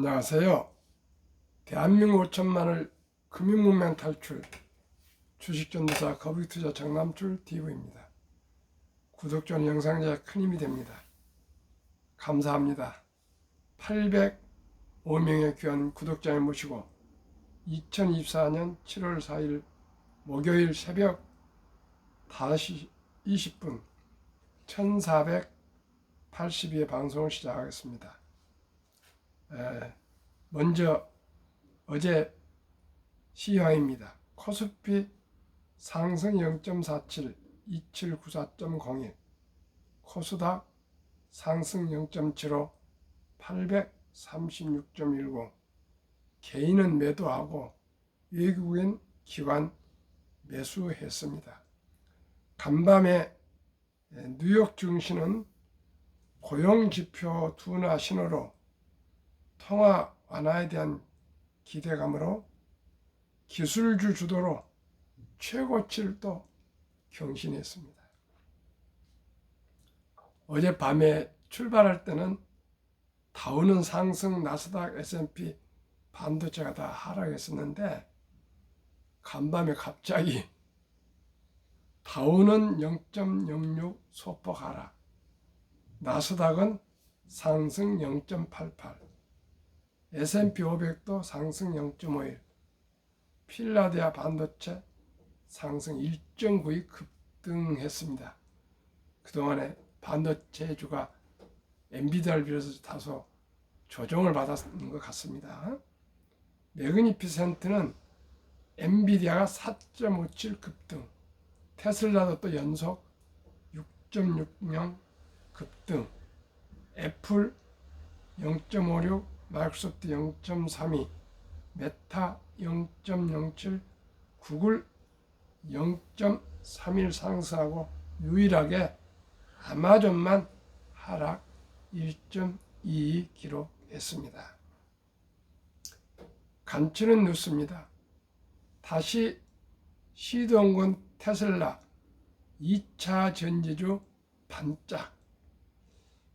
안녕하세요. 대한민국 5천만을 금융문맹 탈출 주식전도사 거북이투자 정남출 TV입니다. 구독전 영상제 큰 힘이 됩니다. 감사합니다. 805명의 귀한 구독자를 모시고 2024년 7월 4일 목요일 새벽 5시 20분 1482회 방송을 시작하겠습니다. 먼저 어제 시황입니다. 코스피 상승 0.47, 2794.01, 코스닥 상승 0.75, 836.10, 개인은 매도하고 외국인 기관 매수했습니다. 간밤에 뉴욕 증시는 고용지표 둔화 신호로 통화 완화에 대한 기대감으로 기술주 주도로 최고치를 또 경신했습니다. 어젯밤에 출발할 때는 다우는 상승, 나스닥, S&P, 반도체가 다 하락했었는데 간밤에 갑자기 다우는 0.06 소폭 하락, 나스닥은 상승 0.88, S&P 500도 상승 0.51, 필라델피아 반도체 상승 1.92 급등했습니다. 그동안에 반도체주가 엔비디아를 비롯해서 다소 조정을 받았는 것 같습니다. 매그니피센트는 엔비디아가 4.57 급등, 테슬라도 또 연속 6.60 급등, 애플 0.56, 마이크로소프트 0.32, 메타 0.07, 구글 0.31 상승하고 유일하게 아마존만 하락 1.22 기록했습니다. 간추린 뉴스입니다. 다시 시동건 테슬라 2차 전지주 반짝,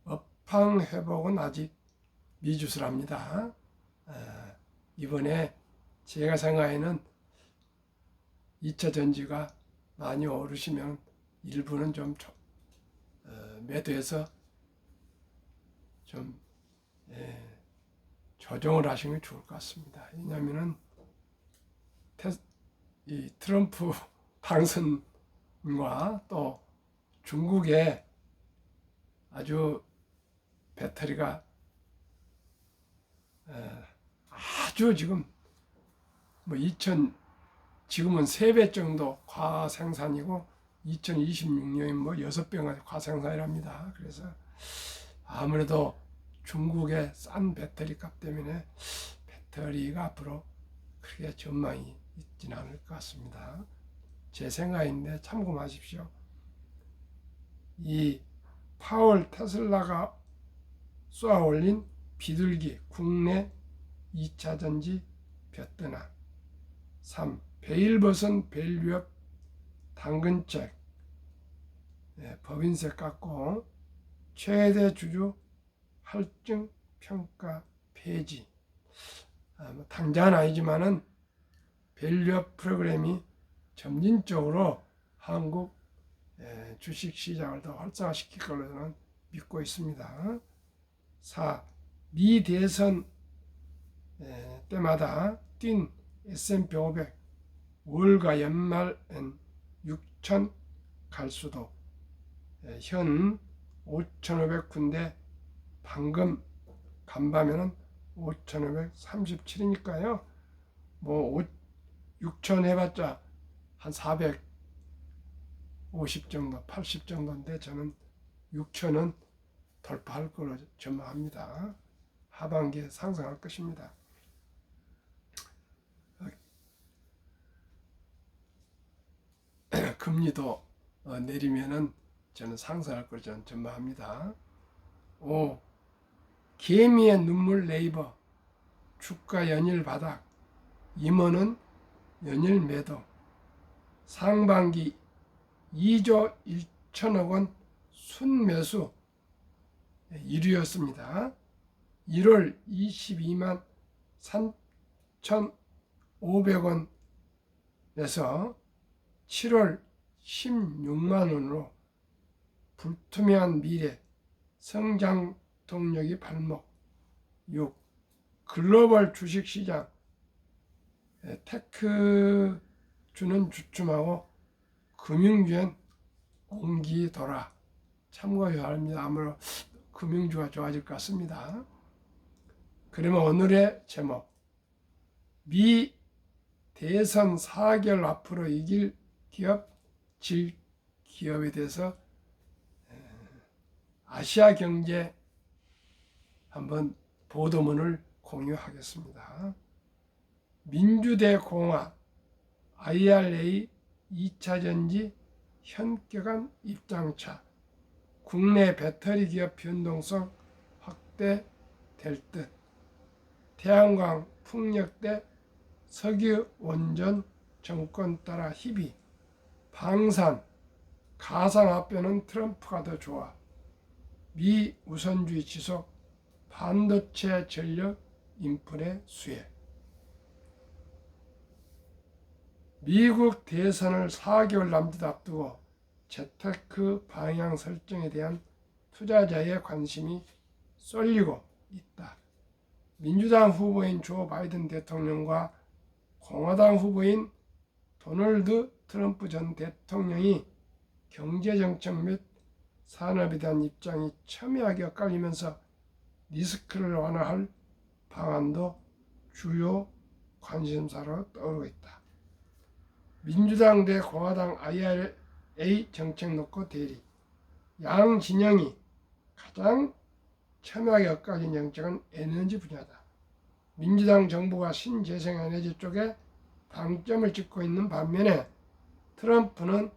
업황 회복은 아직 미주술합니다. 이번에 제가 생각에는 2차 전지가 많이 오르시면 일부는 좀 매도해서 좀 조정을 하시는 게 좋을 것 같습니다. 왜냐하면 이 트럼프 당선과 또 중국의 아주 배터리가 아주 지금 지금은 3배 정도 과생산이고 2026년이 6배 과생산이랍니다. 그래서 아무래도 중국의 싼 배터리 값 때문에 배터리가 앞으로 크게 전망이 있지는 않을 것 같습니다. 제 생각인데 참고하십시오. 이 파월 테슬라가 쏘아 올린 비둘기 국내 2차 전지 벼뜨나. 3. 베일버선 밸류업 당근책 법인세 깎고 최대 주주 할증 평가 폐지. 당장은 아니지만은 밸류업 프로그램이 점진적으로 한국 주식시장을 더 활성화시킬 걸로 저는 믿고 있습니다. 4. 미 대선 때마다 뛴 S&P 500 월가 연말엔 6천 갈 수도, 현 5,500군데 방금 간밤에는 5,537이니까요. 6천 해봤자 한 450 정도, 80 정도인데 저는 6천은 돌파할 걸로 전망합니다. 하반기에 상승할 것입니다. 금리도 내리면은 저는 상승할 걸로 저는 전망합니다. 5. 개미의 눈물 네이버 주가 연일 바닥, 임원은 연일 매도, 상반기 2조 1천억 원 순매수 1위였습니다. 1월 22만 3,500원에서 7월 16만 원으로 불투명한 미래 성장 동력이 발목. 6. 글로벌 주식시장 테크주는 주춤하고 금융주엔 옹기더라. 참고해야 합니다. 아무래도 금융주가 좋아질 것 같습니다. 그러면 오늘의 제목, 미 대선 4개월 앞으로 이길 기업, 질 기업에 대해서 아시아 경제 한번 보도문을 공유하겠습니다. 민주대 공화 IRA 2차전지 현격한 입장차, 국내 배터리 기업 변동성 확대될 듯, 태양광 풍력대 석유 원전 정권 따라 희비, 방산 가상화폐는 트럼프가 더 좋아, 미 우선주의 지속, 반도체 전력 인플레 수혜. 미국 대선을 4개월 남짓 앞두고 재테크 방향 설정에 대한 투자자의 관심이 쏠리고 있다. 민주당 후보인 조 바이든 대통령과 공화당 후보인 도널드 트럼프 전 대통령이 경제정책 및 산업에 대한 입장이 첨예하게 엇갈리면서 리스크를 완화할 방안도 주요 관심사로 떠오르고 있다. 민주당 대 공화당 IRA 정책 놓고 대리. 양 진영이 가장 첨예하게 엇갈린 정책은 에너지 분야다. 민주당 정부가 신재생에너지 쪽에 방점을 찍고 있는 반면에 트럼프는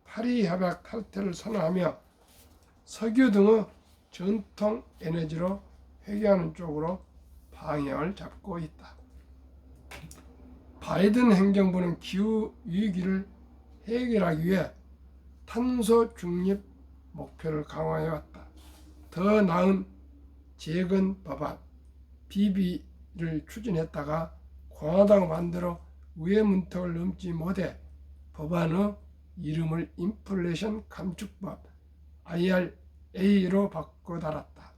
파리 협약 탈퇴를 선언하며 석유 등의 전통 에너지로 회귀하는 쪽으로 방향을 잡고 있다. 바이든 행정부는 기후 위기를 해결하기 위해 탄소 중립 목표를 강화해왔다. 더 나은 재건 법안 BB를 추진했다가 공화당 반대로 우회 문턱을 넘지 못해 법안의 이름을 인플레이션 감축법 IRA로 바꿔 달았다.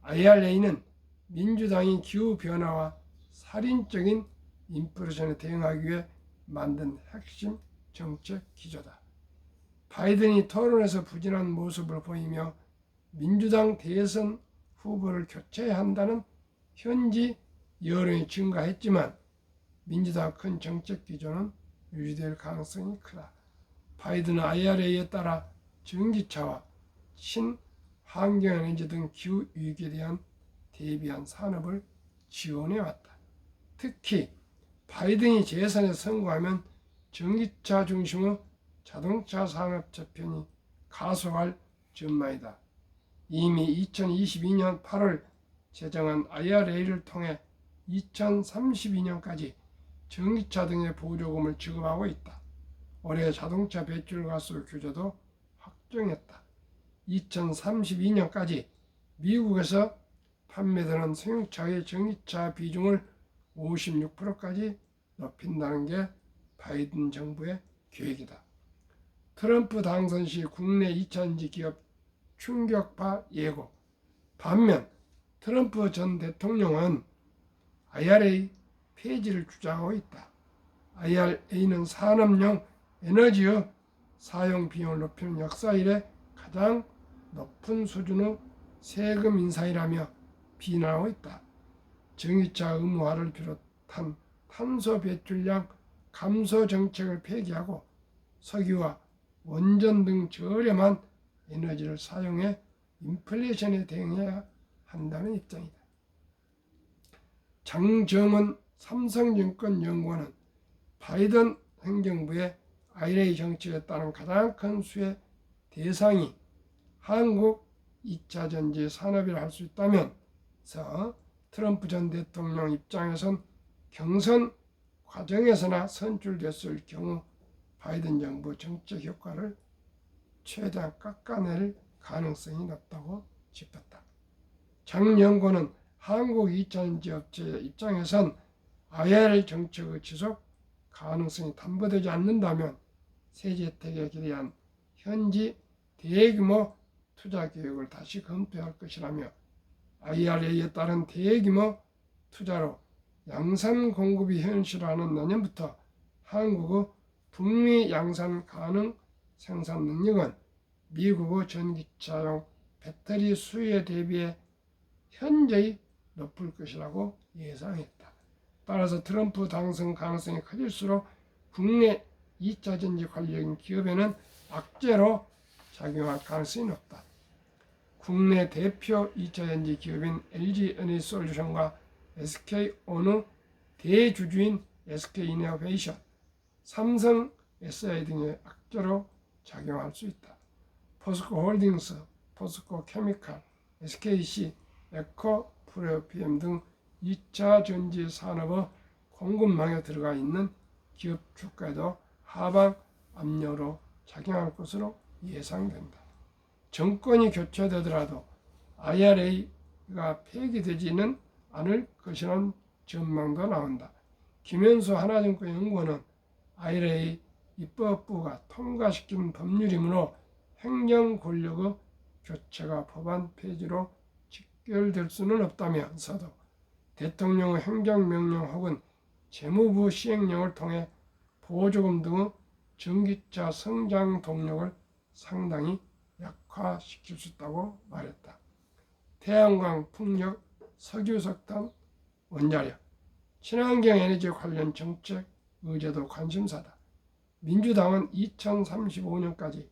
IRA는 민주당이 기후변화와 살인적인 인플레이션에 대응하기 위해 만든 핵심 정책 기조다. 바이든이 토론에서 부진한 모습을 보이며 민주당 대선 후보를 교체해야 한다는 현지 여론이 증가했지만 민주당 큰 정책 기조는 유지될 가능성이 크다. 바이든은 IRA에 따라 전기차와 친환경에너지 등 기후위기에 대한 대비한 산업을 지원해왔다. 특히 바이든이 재선에 성공하면 전기차 중심의 자동차 산업 재편이 가속할 전망이다. 이미 2022년 8월 제정한 IRA를 통해 2032년까지 전기차 등의 보조금을 지급하고 있다. 올해 자동차 배출가스 규제도 확정했다. 2032년까지 미국에서 판매되는 승용차의 전기차 비중을 56%까지 높인다는 게 바이든 정부의 계획이다. 트럼프 당선 시 국내 2차전지 기업 충격파 예고. 반면 트럼프 전 대통령은 IRA 폐지를 주장하고 있다. IRA는 산업용 에너지의 사용 비용을 높이는 역사 이래 가장 높은 수준의 세금 인상이라며 비난하고 있다. 전기차 의무화를 비롯한 탄소 배출량 감소 정책을 폐기하고 석유와 원전 등 저렴한 에너지를 사용해 인플레이션에 대응해야 한다는 입장이다. 장정은 삼성증권 연구원은 바이든 행정부의 IRA 정책에 따른 가장 큰 수혜 대상이 한국 2차 전지 산업이라 할 수 있다면서 트럼프 전 대통령 입장에선 경선 과정에서나 선출됐을 경우 바이든 정부 정책 효과를 최대한 깎아낼 가능성이 높다고 짚었다. 장 연구원은 한국 2차전지 업체 입장에선 IRA 정책의 지속 가능성이 담보되지 않는다면 세제 혜택에 기대한 현지 대규모 투자 계획을 다시 검토할 것이라며 IRA에 따른 대규모 투자로 양산 공급이 현실화하는 내년부터 한국의 북미 양산 가능 생산 능력은 미국의 전기차용 배터리 수요에 대비해 현저히 높을 것이라고 예상했다. 따라서 트럼프 당선 가능성이 커질수록 국내 2차전지 관련 기업에는 악재로 작용할 가능성이 높다. 국내 대표 2차전지 기업인 LG에너지솔루션과 SK온의 대주주인 SK이노베이션, 삼성, SI 등의 악재로 작용할 수 있다. 포스코홀딩스, 포스코케미칼, SKC, 에코프로비엠 등 2차 전지 산업의 공급망에 들어가 있는 기업 주가에도 하방 압력으로 작용할 것으로 예상된다. 정권이 교체되더라도 IRA가 폐기되지는 않을 것이라는 전망도 나온다. 김현수 하나증권 연구원은 IRA 입법부가 통과시킨 법률이므로 행정 권력의 교체가 법안 폐지로 직결될 수는 없다면서도 대통령의 행정명령 혹은 재무부 시행령을 통해 보조금 등의 전기차 성장 동력을 상당히 약화시킬 수 있다고 말했다. 태양광, 풍력, 석유, 석탄, 원자력, 친환경 에너지 관련 정책 의제도 관심사다. 민주당은 2035년까지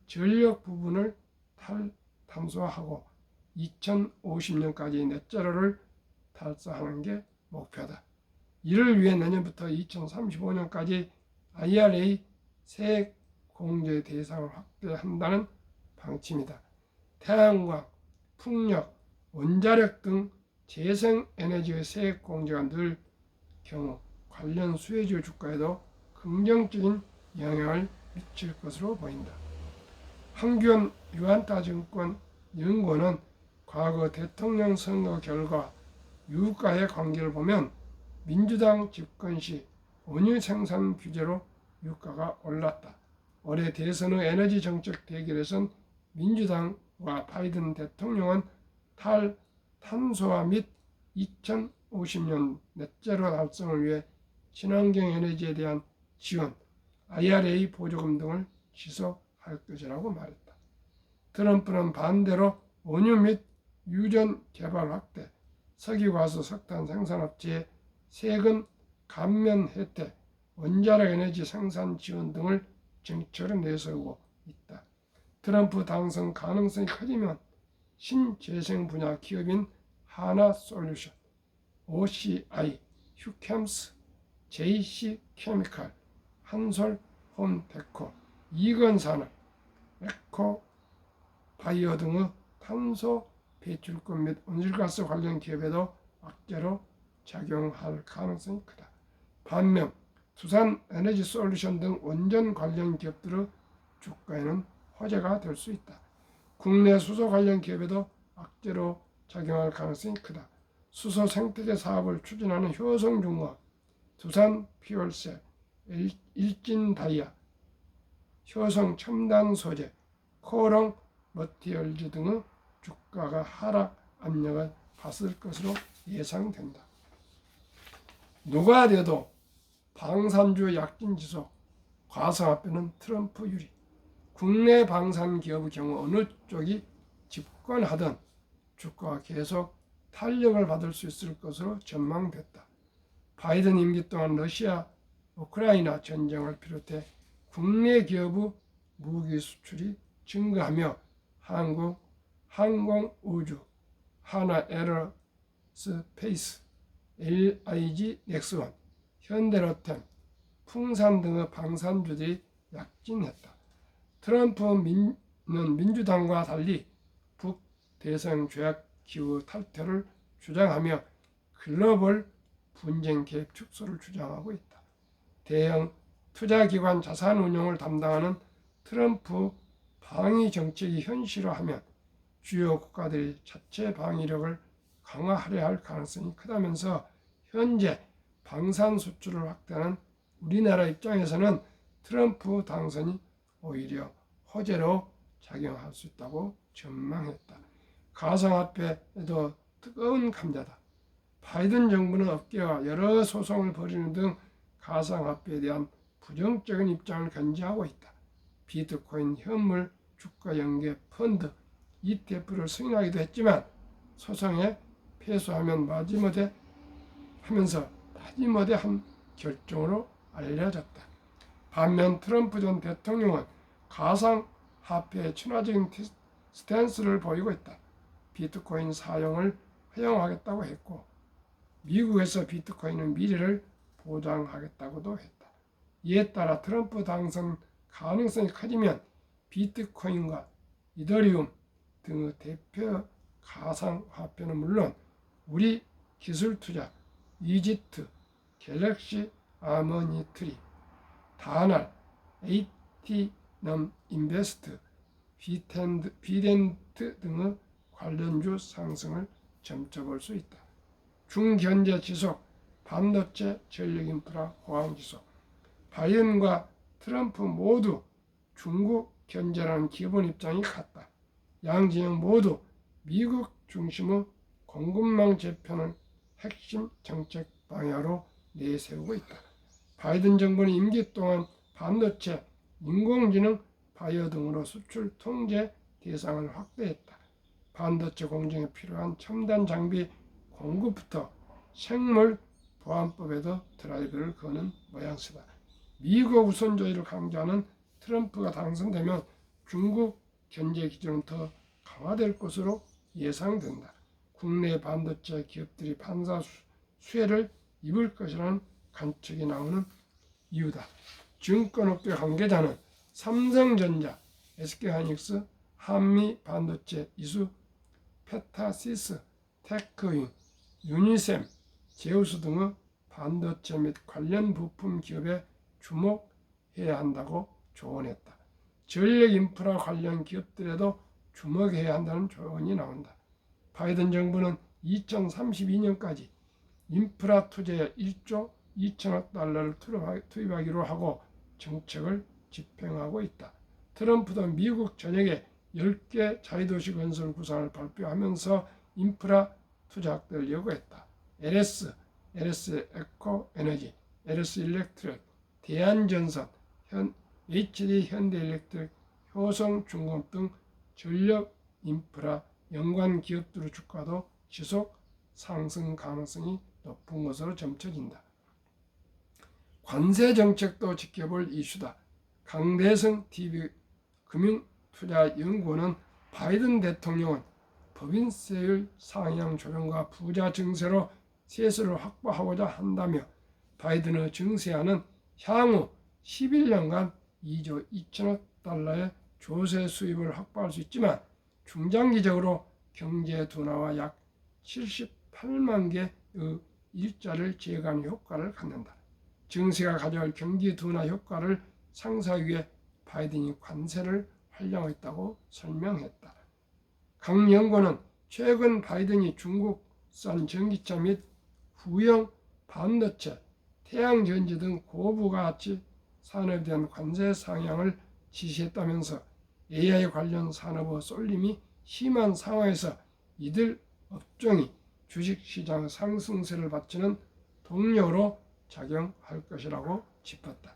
전력 부분을 탈탄소화하고 2050년까지 넷제로를 달성하는 게 목표다. 이를 위해 내년부터 2035년까지 IRA 세액 공제 대상을 확대한다는 방침이다. 태양광, 풍력, 원자력 등 재생에너지의 세액 공제가 늘 경우 관련 수혜주 주가에도 긍정적인 영향을 미칠 것으로 보인다. 황교안 유한타증권 연구원은 과거 대통령 선거 결과 유가의 관계를 보면 민주당 집권 시 원유 생산 규제로 유가가 올랐다. 올해 대선의 에너지 정책 대결에선 민주당과 바이든 대통령은 탈탄소화 및 2050년 넷제로 달성을 위해 친환경 에너지에 대한 지원, IRA 보조금 등을 지속할 것이라고 말했다. 트럼프는 반대로 원유 및 유전 개발 확대, 석유가스 석탄 생산업체의 세금 감면 혜택, 원자력 에너지 생산 지원 등을 정책으로 내세우고 있다. 트럼프 당선 가능성이 커지면 신재생 분야 기업인 하나솔루션, OCI, 휴캠스, JC케미칼, 한솔홈데코, 이건산업, 에코바이오 등의 탄소 배출권 및 온실가스 관련 기업에도 악재로 작용할 가능성이 크다. 반면 두산 에너지솔루션 등 원전 관련 기업들의 주가에는 호재가 될 수 있다. 국내 수소 관련 기업에도 악재로 작용할 가능성이 크다. 수소 생태계 사업을 추진하는 효성중공업, 두산 퓨얼셀, 일진다이아, 효성 첨단소재, 코롱 머티리얼즈 등의 주가가 하락 압력을 받을 것으로 예상된다. 누가 돼도 방산주 약진 지속, 과성화폐는 트럼프 유리. 국내 방산 기업의 경우 어느 쪽이 집권하든 주가가 계속 탄력을 받을 수 있을 것으로 전망됐다. 바이든 임기 동안 러시아, 우크라이나 전쟁을 비롯해 국내 기업의 무기 수출이 증가하며 한국 항공우주, 하나에어스페이스, LIG 넥스원, 현대로템, 풍산 등의 방산주들이 약진했다. 트럼프는 민주당과 달리 북대서양 조약 기후 탈퇴를 주장하며 글로벌 분쟁 개입 축소를 주장하고 있다. 대형 투자기관 자산 운용을 담당하는 트럼프 방위 정책이 현실화하면 주요 국가들이 자체 방위력을 강화하려 할 가능성이 크다면서 현재 방산 수출을 확대하는 우리나라 입장에서는 트럼프 당선이 오히려 호재로 작용할 수 있다고 전망했다. 가상화폐에도 뜨거운 감자다. 바이든 정부는 업계와 여러 소송을 벌이는 등 가상화폐에 대한 부정적인 입장을 견지하고 있다. 비트코인 현물 주가 연계 펀드 ETF를 승인하기도 했지만 소송에 패소하면 마지못해 한 결정으로 알려졌다. 반면 트럼프 전 대통령은 가상화폐에 친화적인 스탠스를 보이고 있다. 비트코인 사용을 허용하겠다고 했고 미국에서 비트코인의 미래를 보장하겠다고도 했다. 이에 따라 트럼프 당선 가능성이 커지면 비트코인과 이더리움 등의 대표 가상화폐는 물론 우리 기술 투자, 이집트, 갤럭시 아머니트리, 다날, 에이티넘 인베스트, 비덴트 등의 관련주 상승을 점쳐볼 수 있다. 중견제 지속, 반도체, 전력인프라, 호황 지속. 바이든과 트럼프 모두 중국 견제라는 기본 입장이 같다. 양 진영 모두 미국 중심의 공급망 재편을 핵심 정책 방향으로 내세우고 있다. 바이든 정부는 임기 동안 반도체, 인공지능, 바이오 등으로 수출 통제 대상을 확대했다. 반도체 공정에 필요한 첨단 장비 공급부터 생물 보안법에도 드라이브를 거는 모양새다. 미국 우선주의를 강조하는 트럼프가 당선되면 중국 견제 기준은 더 강화될 것으로 예상된다. 국내 반도체 기업들이 판사 수혜를 입을 것이라는 관측이 나오는 이유다. 증권업계 관계자는 삼성전자, SK하이닉스, 한미반도체 이수, 페타시스, 테크윈, 유니셈, 제우스 등의 반도체 및 관련 부품 기업에 주목해야 한다고 조언했다. 전력 인프라 관련 기업들에도 주목해야 한다는 조언이 나온다. 바이든 정부는 2032년까지 인프라 투자에 1조 2천억 달러를 투입하기로 하고 정책을 집행하고 있다. 트럼프도 미국 전역에 10개 자유도시 건설 구상을 발표하면서 인프라 투자 확대를 요구했다. LS 에코 에너지, LS 일렉트릭, 대한전선, HD 현대일렉트릭, 효성중공업 등 전력 인프라 연관 기업들의 주가도 지속 상승 가능성이 높은 것으로 점쳐진다. 관세 정책도 지켜볼 이슈다. 강대성 TV 금융투자연구원은 바이든 대통령은 법인세율 상향 조정과 부자 증세로 세수를 확보하고자 한다며 바이든의 증세안은 향후 11년간 2조 2천억 달러의 조세 수입을 확보할 수 있지만 중장기적으로 경제 둔화와 약 78만 개의 일자를 제거하는 효과를 갖는다. 증세가 가져올 경기 둔화 효과를 상쇄하기 위해 바이든이 관세를 활용했다고 설명했다. 강 연구원은 최근 바이든이 중국산 전기차 및 후형 반도체, 태양전지 등 고부가치 산업에 대한 관세 상향을 지시했다면서 AI 관련 산업의 쏠림이 심한 상황에서 이들 업종이 주식시장 상승세를 받치는 동력으로 작용할 것이라고 짚었다.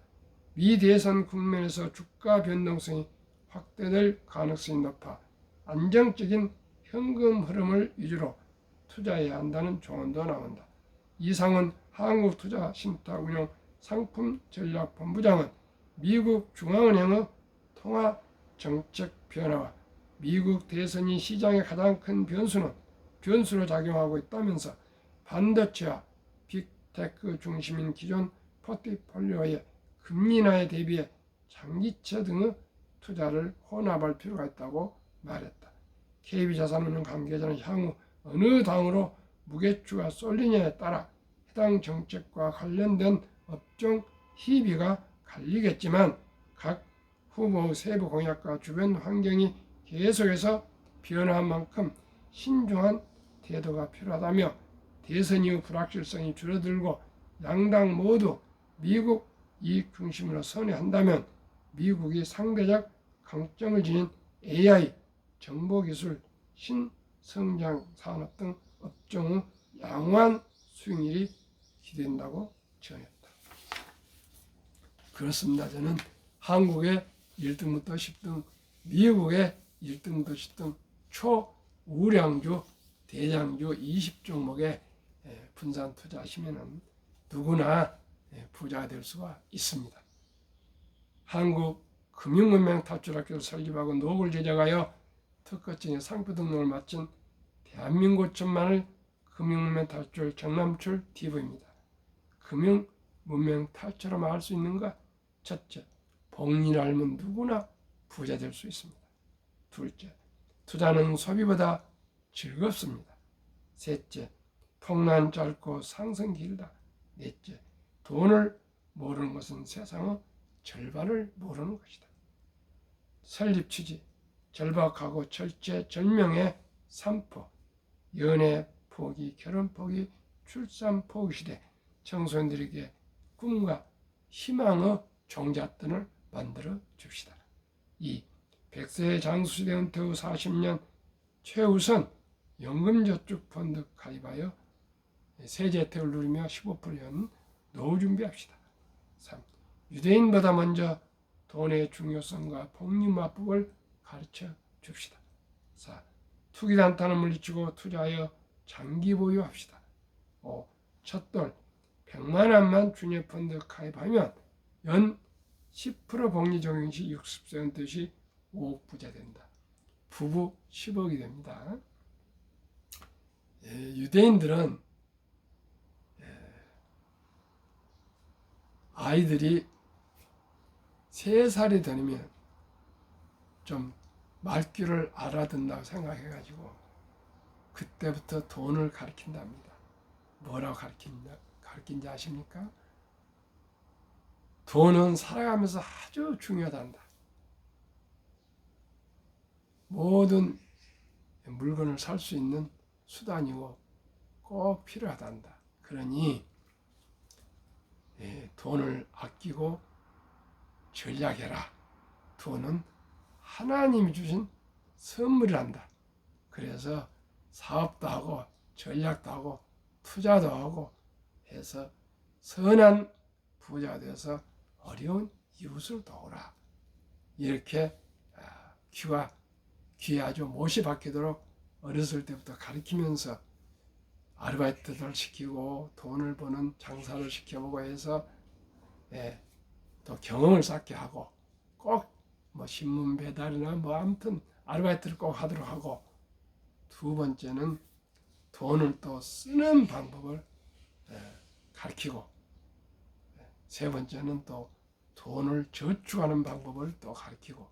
미 대선 국면에서 주가 변동성이 확대될 가능성이 높아 안정적인 현금 흐름을 위주로 투자해야 한다는 조언도 나온다. 이상은 한국투자신탁운용 상품전략본부장은 미국 중앙은행의 통화 정책 변화와 미국 대선이 시장의 가장 큰 변수로 작용하고 있다면서 반도체와 빅테크 중심인 기존 포트폴리오의 금리 인하에 대비해 장기채 등의 투자를 혼합할 필요가 있다고 말했다. KB자산운용 관계자는 향후 어느 당으로 무게추가 쏠리냐에 따라 해당 정책과 관련된 업종 희비가 갈리겠지만 각 후보의 세부 공약과 주변 환경이 계속해서 변화한 만큼 신중한 태도가 필요하다며 대선 이후 불확실성이 줄어들고 양당 모두 미국 이익 중심으로 선회한다면 미국이 상대적 강점을 지닌 AI, 정보기술, 신성장 산업 등 업종의 양호한 수익률이 기대된다고 전했다. 그렇습니다. 저는 한국의 1등부터 10등, 미국의 1등부터 10등 초우량주, 대장주 20종목에 분산 투자하시면 누구나 부자가 될 수가 있습니다. 한국 금융문명 탈출학교를 설립하고 노후를 제작하여 특허증의 상표 등록을 마친 대한민국 천만을 금융문명 탈출 정남출 TV입니다. 금융문명 탈출하면 할 수 있는가? 첫째, 복리를 알면 누구나 부자 될 수 있습니다. 둘째, 투자는 소비보다 즐겁습니다. 셋째, 폭란 짧고 상승 길다. 넷째, 돈을 모르는 것은 세상의 절반을 모르는 것이다. 설립 취지, 절박하고 절체절명의 3포, 연애 포기, 결혼 포기, 출산 포기 시대, 청소년들에게 꿈과 희망의 종잣돈을 만들어 줍시다. 2. 100세 장수시대 은퇴 후 40년 최우선 연금저축펀드 가입하여 세제 혜택을 누리며 15% 노후 준비합시다. 3. 유대인보다 먼저 돈의 중요성과 복리마법을 가르쳐 줍시다. 4. 투기 단타는 물리치고 투자하여 장기 보유합시다. 5. 첫돌 100만 원만 주녀펀드 가입하면 연 10% 복리 적용 시 60세 은퇴 시 5억 부자 된다. 부부 10억이 됩니다. 유대인들은 아이들이 3살이 되면 좀 말귀를 알아듣는다고 생각해가지고 그때부터 돈을 가르친답니다. 뭐라고 가르친지 아십니까? 돈은 살아가면서 아주 중요하단다. 모든 물건을 살 수 있는 수단이고 꼭 필요하단다. 그러니 돈을 아끼고 전략해라. 돈은 하나님이 주신 선물이란다. 그래서 사업도 하고 전략도 하고 투자도 하고 해서 선한 부자가 되어서 어려운 이웃을 도우라. 이렇게 귀에 아주 못이 박히도록 어렸을 때부터 가르치면서 아르바이트를 시키고 돈을 버는 장사를 시켜보고 해서 또 경험을 쌓게 하고 꼭 뭐 신문 배달이나 뭐 아무튼 아르바이트를 꼭 하도록 하고, 두 번째는 돈을 또 쓰는 방법을 가르치고, 세 번째는 또 돈을 저축하는 방법을 또 가르치고,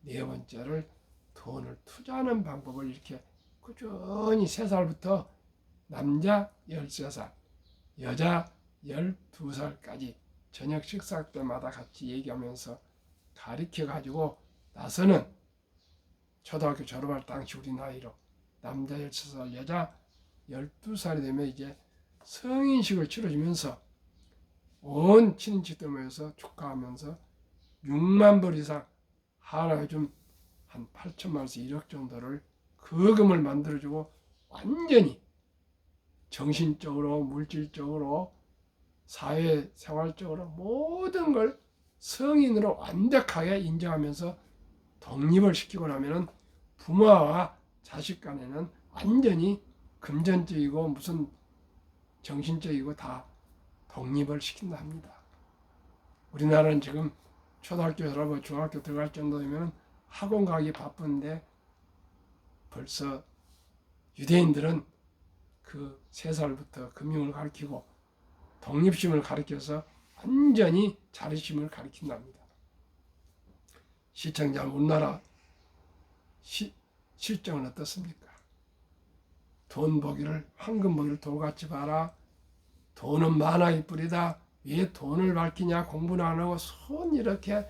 네 번째를 돈을 투자하는 방법을 이렇게 꾸준히 3살부터 남자 13살, 여자 12살까지 저녁 식사 때마다 같이 얘기하면서 가르쳐가지고 나서는 초등학교 졸업할 당시 우리 나이로 남자 13살, 여자 12살이 되면 이제 성인식을 치러주면서 온 친인척들 모여서 축하하면서 6만 불 이상, 하나 요즘 한 8천만원에서 1억 정도를 거금을 만들어주고 완전히 정신적으로, 물질적으로, 사회생활적으로 모든 걸 성인으로 완벽하게 인정하면서 독립을 시키고 나면은 부모와 자식 간에는 완전히 금전적이고 무슨 정신적이고 다 독립을 시킨다 합니다. 우리나라는 지금 초등학교 졸업하고 중학교 들어갈 정도 되면 학원 가기 바쁜데 벌써 유대인들은 그 3살부터 금융을 가르치고 독립심을 가르쳐서 완전히 자립심을 가르친답니다. 시청자, 우리나라 실정은 어떻습니까? 돈 보기를, 황금 보기를 돌같이 봐라. 돈은 만화의 뿌리다. 왜 돈을 밝히냐? 공부는 안 하고 손 이렇게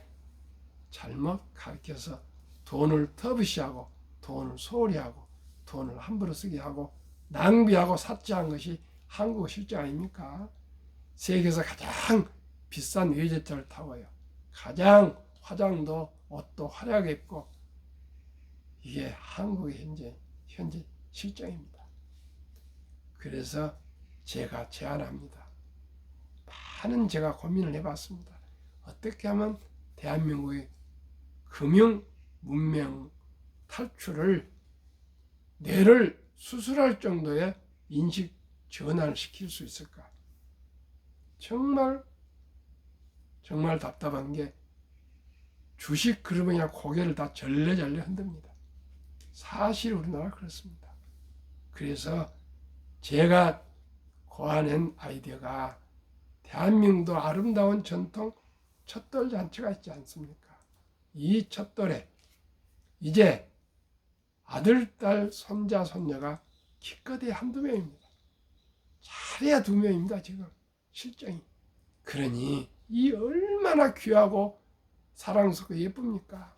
잘못 가르쳐서 돈을 터부시하고 돈을 소홀히 하고 돈을 함부로 쓰게 하고 낭비하고 삭제한 것이 한국 실정 아닙니까? 세계에서 가장 비싼 외제차를 타고요. 가장 화장도 옷도 화려하게 입고 이게 한국의 현재 실정입니다. 그래서 제가 제안합니다. 많은 제가 고민을 해봤습니다. 어떻게 하면 대한민국의 금융 문명 탈출을 뇌를 수술할 정도의 인식 전환을 시킬 수 있을까? 정말 답답한 게 주식 그러면 그냥 고개를 다 절레절레 흔듭니다. 사실 우리나라 그렇습니다. 그래서 제가 고안한 아이디어가 대한민국도 아름다운 전통 첫 돌 잔치가 있지 않습니까? 이 첫돌에 이제 아들, 딸, 손자, 손녀가 기껏해 한두 명입니다. 잘해야 2명입니다. 지금 실정이. 그러니 이 얼마나 귀하고 사랑스럽고 예쁩니까?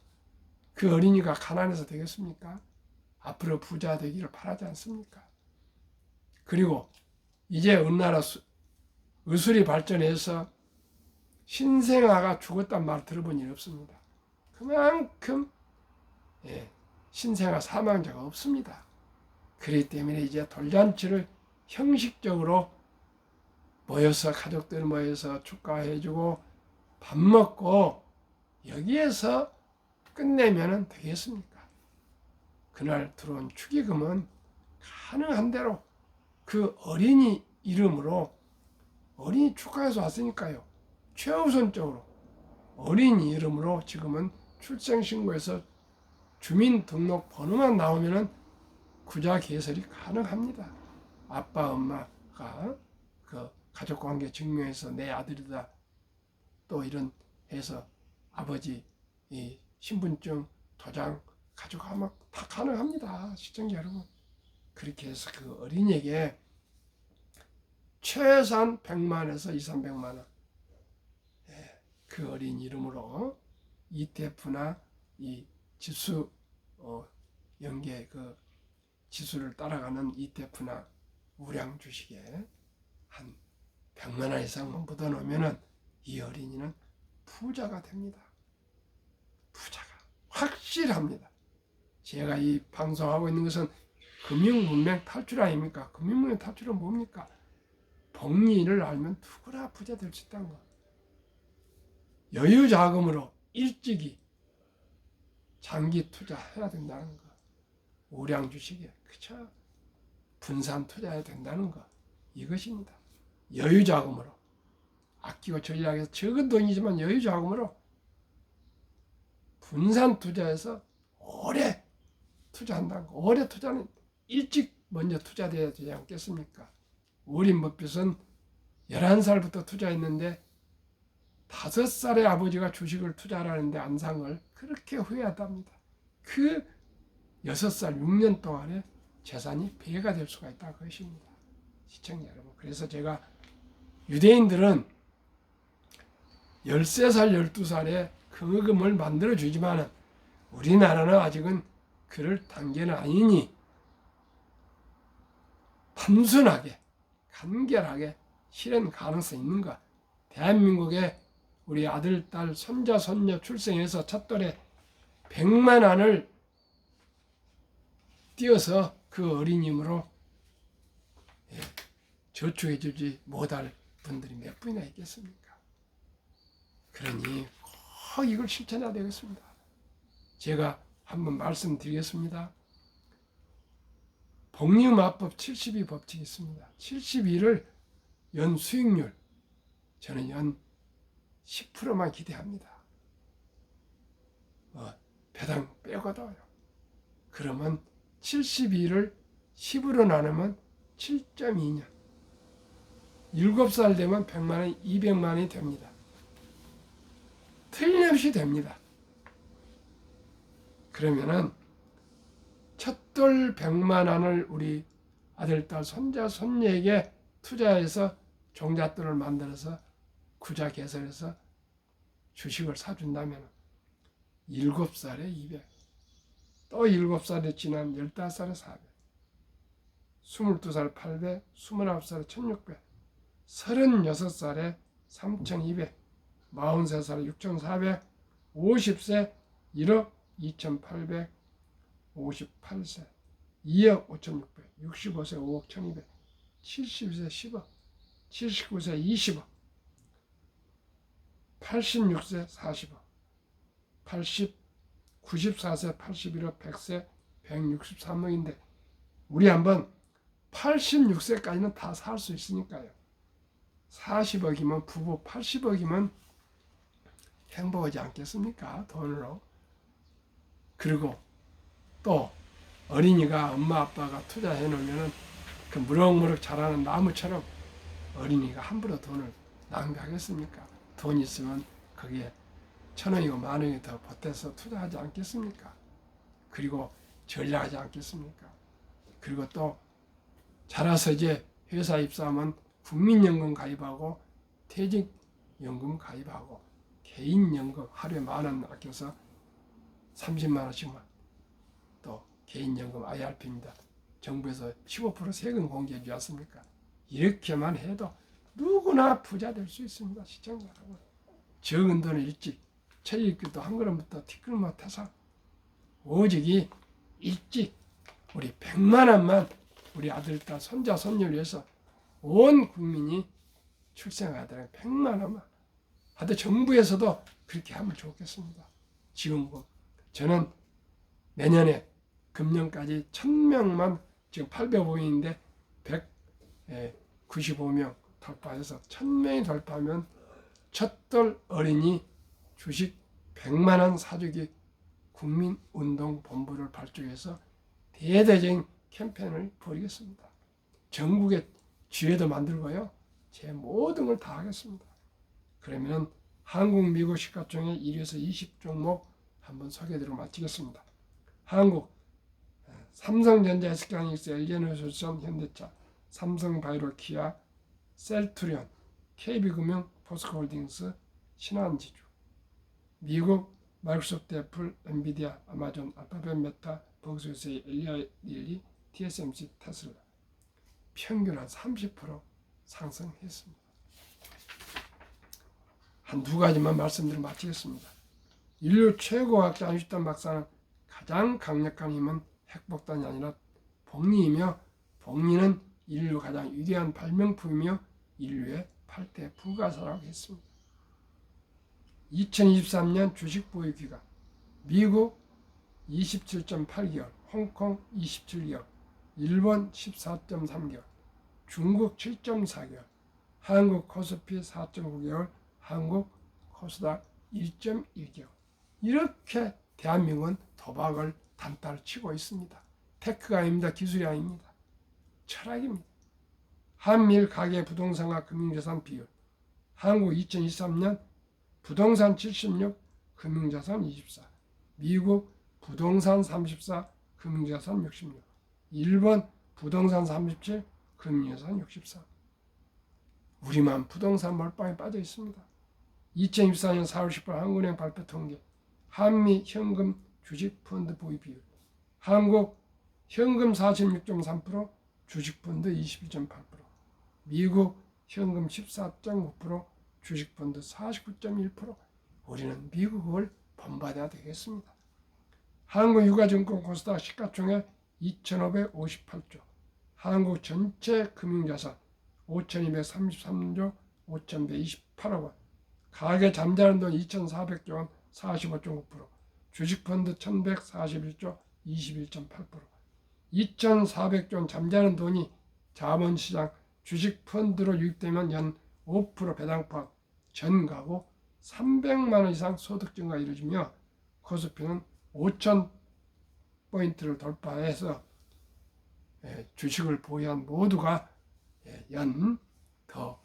그 어린이가 가난해서 되겠습니까? 앞으로 부자 되기를 바라지 않습니까? 그리고 이제 우리나라 의술이 발전해서 신생아가 죽었단 말 들어본 일 없습니다. 그만큼 신생아 사망자가 없습니다. 그렇기 때문에 이제 돌잔치를 형식적으로 모여서 가족들 모여서 축하해주고 밥 먹고 여기에서 끝내면 되겠습니까? 그날 들어온 축의금은 가능한 대로 그 어린이 이름으로 어린이 축하해서 왔으니까요. 최우선적으로 어린이 이름으로 지금은 출생신고에서 주민등록번호만 나오면 구자 개설이 가능합니다. 아빠 엄마가 그 가족관계 증명해서 내 아들이다 또 이런 해서 아버지 이 신분증 도장 가져가면 다 가능합니다. 시청자 여러분. 그렇게 해서 그 어린이에게 최소한 100만에서 2, 300만 원 그 어린 이름으로 ETF나 이 지수 연계 그 지수를 따라가는 ETF나 우량 주식에 한 100만 원 이상만 묻어놓으면 이 어린이는 부자가 됩니다. 부자가 확실합니다. 제가 이 방송하고 있는 것은 금융문명 탈출 아닙니까? 금융문명 탈출은 뭡니까? 복리를 알면 누구나 부자 될 수 있다는 거. 여유 자금으로 일찍이 장기 투자해야 된다는 거. 우량 주식에 그쵸? 분산 투자해야 된다는 거. 이것입니다. 여유 자금으로 아끼고 전략해서 적은 돈이지만 여유 자금으로 분산 투자해서 오래 투자한다는 거. 오래 투자는 일찍 먼저 투자돼야 되지 않겠습니까? 워린 버핏은 11살부터 투자했는데 5살에 아버지가 주식을 투자하라는데 안 산 걸 그렇게 후회하답니다. 그 6살, 6년 동안에 재산이 배가 될 수가 있다 그것입니다. 시청자 여러분. 그래서 제가 유대인들은 13살, 12살에 금을 만들어주지만 우리나라는 아직은 그럴 단계는 아니니 단순하게 간결하게 실현 가능성이 있는가. 대한민국에 우리 아들, 딸, 손자, 손녀 출생해서 첫돌에 100만 원을 띄어서 그 어린이름으로 저축해주지 못할 분들이 몇 분이나 있겠습니까? 그러니 꼭 이걸 실천해야 되겠습니다. 제가 한번 말씀드리겠습니다. 복리마법 72법칙이 있습니다. 72를 연 수익률 저는 연 10%만 기대합니다. 배당 빼고도요. 그러면 72를 10으로 나누면 7.2년 7살 되면 100만 원, 200만 원이 됩니다. 틀림없이 됩니다. 그러면은 첫돌 100만 원을 우리 아들, 딸, 손자, 손녀에게 투자해서 종잣돈을 만들어서 구자 개설해서 주식을 사준다면 7살에 200, 또 7살에 지난 15살에 400. 22살 800, 29살에 1600, 36살에 3200, 43살에 6400, 50세 1억 2800, 58세 2억 5600, 65세 5억 1200, 70세 10억, 79세 20억, 86세 40억, 94세 81억, 100세 163억인데 우리 한번 86세까지는 다 살 수 있으니까요. 40억이면 부부 80억이면 행복하지 않겠습니까? 돈으로. 그리고 또 어린이가 엄마 아빠가 투자해 놓으면 그 무럭무럭 자라는 나무처럼 어린이가 함부로 돈을 낭비하겠습니까? 돈 있으면 거기에 1,000원이고 10,000원이 더 보태서 투자하지 않겠습니까? 그리고 전략하지 않겠습니까? 그리고 또 자라서 이제 회사 입사하면 국민연금 가입하고 퇴직연금 가입하고 개인연금 하루에 10,000원 아껴서 30만 원씩만 또 개인연금 IRP입니다. 정부에서 15% 세금 공개해 주지 않습니까? 이렇게만 해도 누구나 부자 될 수 있습니다. 시청자 여러분. 적은 돈을 일찍 체육교도 한 걸음부터 티끌 못해서 오직이 일찍 우리 100만 원만 우리 아들, 딸, 손자, 손녀를 위해서 온 국민이 출생하더라도 100만 원만 하여튼 정부에서도 그렇게 하면 좋겠습니다. 지원금. 저는 내년에 금년까지 1,000명만 지금 805인데 195명 돌파해서 1,000명이 돌파하면 첫돌 어린이 주식 100만 원 사주기 국민운동본부를 발족해서 대대적인 캠페인을 벌이겠습니다. 전국에 지회도 만들고요. 제 모든 걸 다 하겠습니다. 그러면 한국, 미국 시가총액 1위에서 20종목 한번 소개해드리고 마치겠습니다. 한국, 삼성전자, SK하이닉스, LG에너지솔루션, 현대차, 삼성바이오, 기아, 셀트리온, KB금융, 포스코홀딩스, 신한지주. 미국, 마이크로소프트, 애플, 엔비디아, 아마존, 알파벳, 메타, 버그스웨이, 엘리리, TSMC, 테슬라. 평균 한 30% 상승했습니다. 한 두 가지만 말씀드리고 마치겠습니다. 인류 최고 과학자 아인슈타인 박사는 가장 강력한 힘은 핵폭탄이 아니라 복리이며 복리는 인류 가장 위대한 발명품이며 인류의 8대 불가사라고 했습니다. 2023년 주식 보유 기간 미국 27.8개월, 홍콩 27개월, 일본 14.3개월, 중국 7.4개월, 한국 코스피 4.9개월, 한국 코스닥 1.1개월. 이렇게 대한민국은 도박을 단타를 치고 있습니다. 테크가 아닙니다. 기술이 아닙니다. 철학입니다. 한미일 가계 부동산과 금융자산 비율. 한국 2023년 부동산 76, 금융자산 24. 미국 부동산 34, 금융자산 66. 일본 부동산 37, 금융자산 64. 우리만 부동산 몰빵에 빠져 있습니다. 2024년 4월 10일 한국은행 발표 통계. 한미 현금 주식 펀드 보유 비율. 한국 현금 46.3%, 주식 펀드 21.8%. 미국 현금 14.5%, 주식 펀드 49.1%. 우리는 미국을 본받아야 되겠습니다. 한국유가증권 코스닥 시가총액 2,558조. 한국 전체 금융자산 5,233조 5,128억 원. 가계 잠자는 돈 2,400조 원 45.9%. 주식펀드 1,141조 21.8%. 2,400조 원 잠자는 돈이 자본시장 주식펀드로 유입되면 연 5% 배당 포함 전 가구 300만 원 이상 소득 증가가 이루어지며 코스피는 5,000포인트를 돌파해서 주식을 보유한 모두가 연 더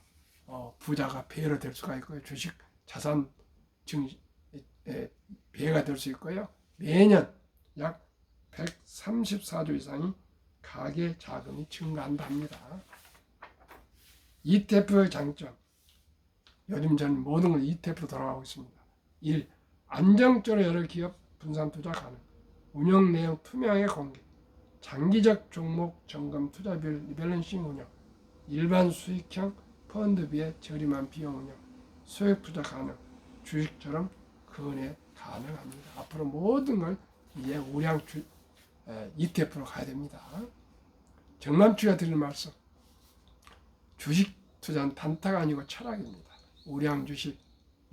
부자가 배로 될 수가 있고요. 주식 자산 배가 될 수 있고요. 매년 약 134조 이상이 가계 자금이 증가한다 합니다. ETF의 장점. 요즘 전 모든 걸 ETF로 돌아가고 있습니다. 1. 안정적으로 여러 기업 분산 투자 가능. 운영 내용 투명하게 공개. 장기적 종목 점검 투자비율 리밸런싱 운영, 일반 수익형 펀드비의 저렴한 비용 운영, 소액 투자 가능, 주식처럼 거래 가능합니다. 앞으로 모든 걸 이제 우량 ETF로 가야 됩니다. 정남주가 드릴 말씀, 주식 투자는 단타가 아니고 철학입니다. 우량 주식,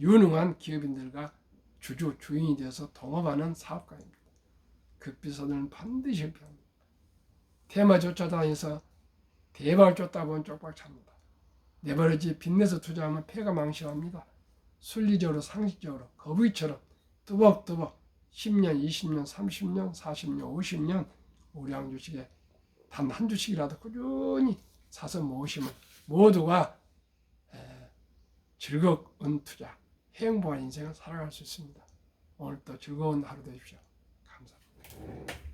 유능한 기업인들과 주인이 되어서 동업하는 사업가입니다. 급비서들은 반드시 실패합니다. 테마 쫓아다니서 대박을 쫓다 보면 쪽박 찹니다. 레버리지 빚내서 투자하면 폐가 망신합니다. 순리적으로 상식적으로 거북이처럼 뚜벅뚜벅 10년, 20년, 30년, 40년, 50년 우량 주식에 단 한 주식이라도 꾸준히 사서 모으시면 모두가 즐거운 투자, 행복한 인생을 살아갈 수 있습니다. 오늘도 즐거운 하루 되십시오. 감사합니다.